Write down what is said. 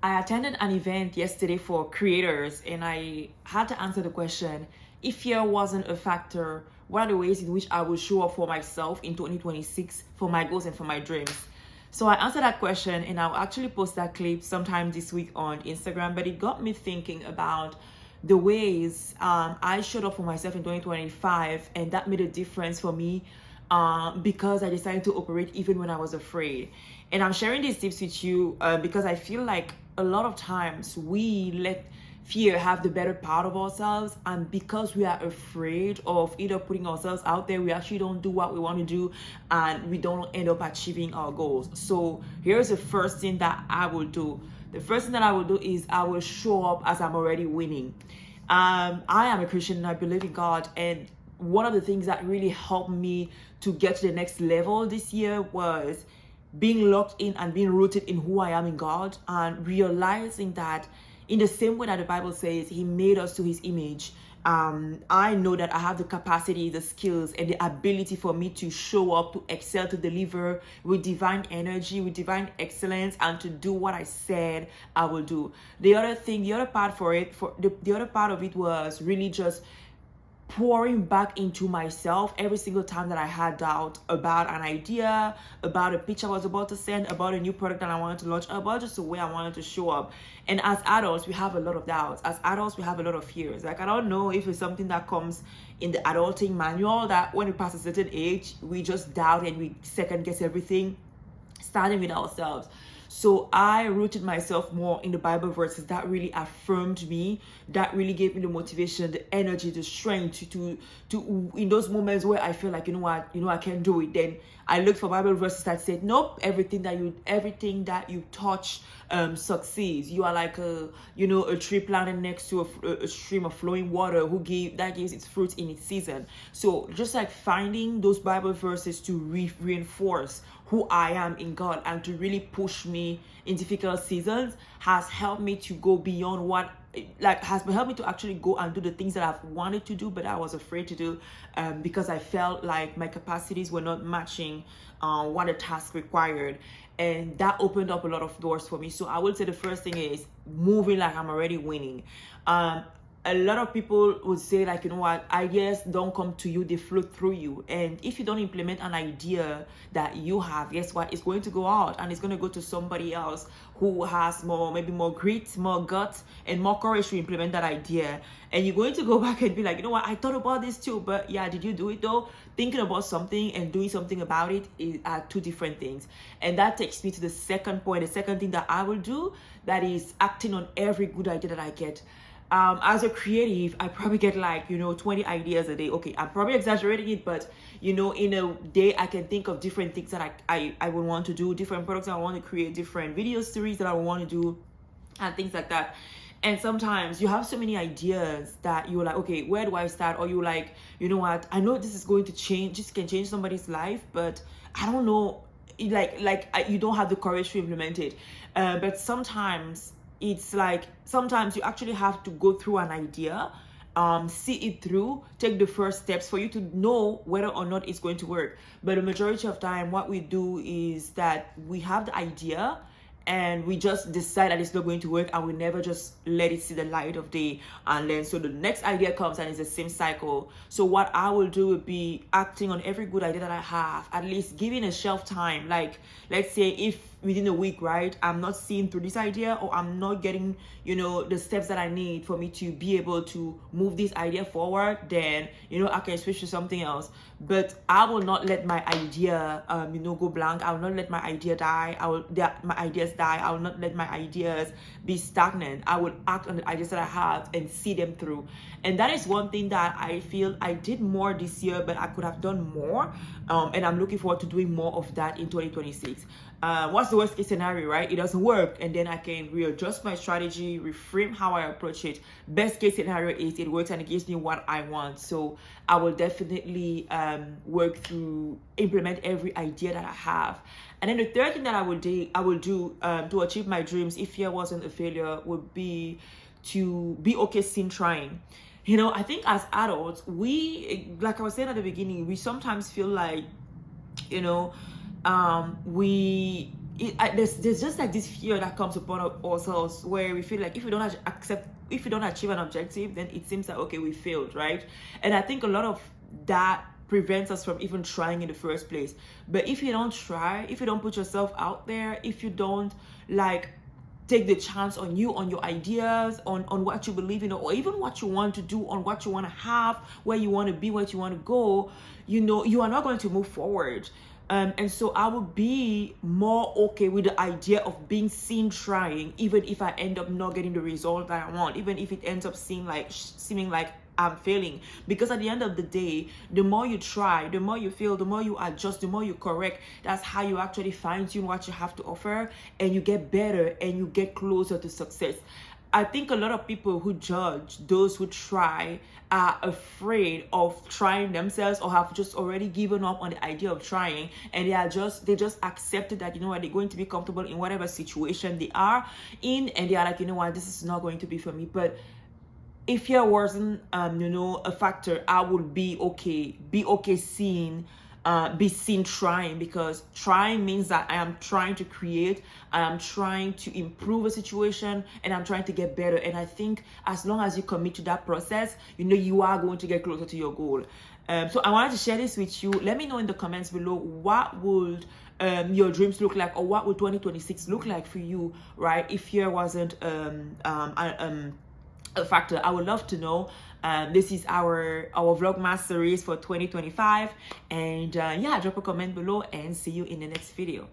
I attended an event yesterday for creators, and I had to answer the question, if fear wasn't a factor, what are the ways in which I will show up for myself in 2026 for my goals and for my dreams? So I answered that question, and I'll actually post that clip sometime this week on Instagram. But it got me thinking about the ways I showed up for myself in 2025, and that made a difference for me because I decided to operate even when I was afraid. And I'm sharing these tips with you because I feel like a lot of times we let fear have the better part of ourselves, and because we are afraid of either putting ourselves out there, we actually don't do what we want to do, and we don't end up achieving our goals. So here's the first thing that I will do. The first thing that I will do is I will show up as I'm already winning. I am a Christian and I believe in God, and one of the things that really helped me to get to the next level this year was being locked in and being rooted in who I am in God, and realizing that in the same way that the Bible says He made us to His image, I know that I have the capacity, the skills, and the ability for me to show up, to excel, to deliver with divine energy, with divine excellence, and to do what I said I will do. The other part of it was really just pouring back into myself every single time that I had doubt about an idea, about a pitch I was about to send, about a new product that I wanted to launch, about just the way I wanted to show up. And as adults, we have a lot of doubts. As adults, we have a lot of fears. Like, I don't know if it's something that comes in the adulting manual, that when we pass a certain age, we just doubt and we second guess everything, starting with ourselves. So I rooted myself more in the Bible verses that really affirmed me, that really gave me the motivation, the energy, the strength to in those moments where I feel like, you know what, I can't do it. Then I looked for Bible verses that said, nope, everything that you touch succeeds. You are like a tree planted next to a stream of flowing water that gives its fruit in its season. So just like finding those Bible verses to reinforce who I am in God and to really push me in difficult seasons has helped me to go beyond has helped me to actually go and do the things that I've wanted to do but I was afraid to do, because I felt like my capacities were not matching what a task required. And that opened up a lot of doors for me. So I would say the first thing is moving like I'm already winning. A lot of people would say, like, you know what, ideas don't come to you, they flow through you. And if you don't implement an idea that you have, guess what, it's going to go out and it's going to go to somebody else who has maybe more grit, more guts, and more courage to implement that idea. And you're going to go back and be like, you know what, I thought about this too, but yeah, did you do it though? Thinking about something and doing something about it are two different things. And that takes me to the second point. The second thing that I will do, that is acting on every good idea that I get. As a creative, I probably get 20 ideas a day. Okay, I'm probably exaggerating it, but in a day I can think of different things that I would want to do, different products that I want to create, different video series that I want to do, and things like that. And sometimes you have so many ideas that you're like, okay, where do I start? Or you're like, you know what, I know this is going to change, this can change somebody's life, but I don't know, you don't have the courage to implement it. But sometimes it's like, sometimes you actually have to go through an idea, see it through, take the first steps for you to know whether or not it's going to work. But the majority of time, what we do is that we have the idea and we just decide that it's not going to work, and we never just let it see the light of day. And then so the next idea comes and it's the same cycle. So what I will do would be acting on every good idea that I have, at least giving a shelf time. Like, let's say if within a week, right, I'm not seeing through this idea, or I'm not getting the steps that I need for me to be able to move this idea forward, then I can switch to something else. But I will not let my idea go blank. I will not let my idea die. My ideas die. I will not let my ideas be stagnant. I will act on the ideas that I have and see them through. And that is one thing that I feel I did more this year, but I could have done more, and I'm looking forward to doing more of that in 2026. What's the worst case scenario, right? It doesn't work, and then I can readjust my strategy, reframe how I approach it. Best case scenario is it works and it gives me what I want. So I will definitely work through, implement every idea that I have. And then the third thing that I will do to achieve my dreams, if fear wasn't a failure, would be to be okay seeing trying. I think as adults, we, like I was saying at the beginning, we sometimes feel like, we there's just like this fear that comes upon ourselves, where we feel like if we don't if we don't achieve an objective, then it seems like, okay, we failed, right? And I think a lot of that prevents us from even trying in the first place. But if you don't try, if you don't put yourself out there, if you don't like take the chance on you, on your ideas, on what you believe in, or even what you want to do, on what you want to have, where you want to be, where you want to go, you know, you are not going to move forward. And so I would be more okay with the idea of being seen trying, even if I end up not getting the result that I want, even if it ends up seeming like I'm failing. Because at the end of the day, the more you try, the more you fail, the more you adjust, the more you correct. That's how you actually fine-tune what you have to offer, and you get better and you get closer to success. I think a lot of people who judge those who try are afraid of trying themselves, or have just already given up on the idea of trying, and they just accepted that, you know what, they're going to be comfortable in whatever situation they are in, and they are like, you know what, this is not going to be for me. But if fear wasn't a factor, I would be okay seeing be seen trying, because trying means that I am trying to create, I am trying to improve a situation, and I'm trying to get better. And I think as long as you commit to that process, you know, you are going to get closer to your goal. So I wanted to share this with you. Let me know in the comments below, what would your dreams look like, or what would 2026 look like for you, right? If fear wasn't a factor. I would love to know. This is our Vlogmas series for 2025, and yeah, drop a comment below and see you in the next video.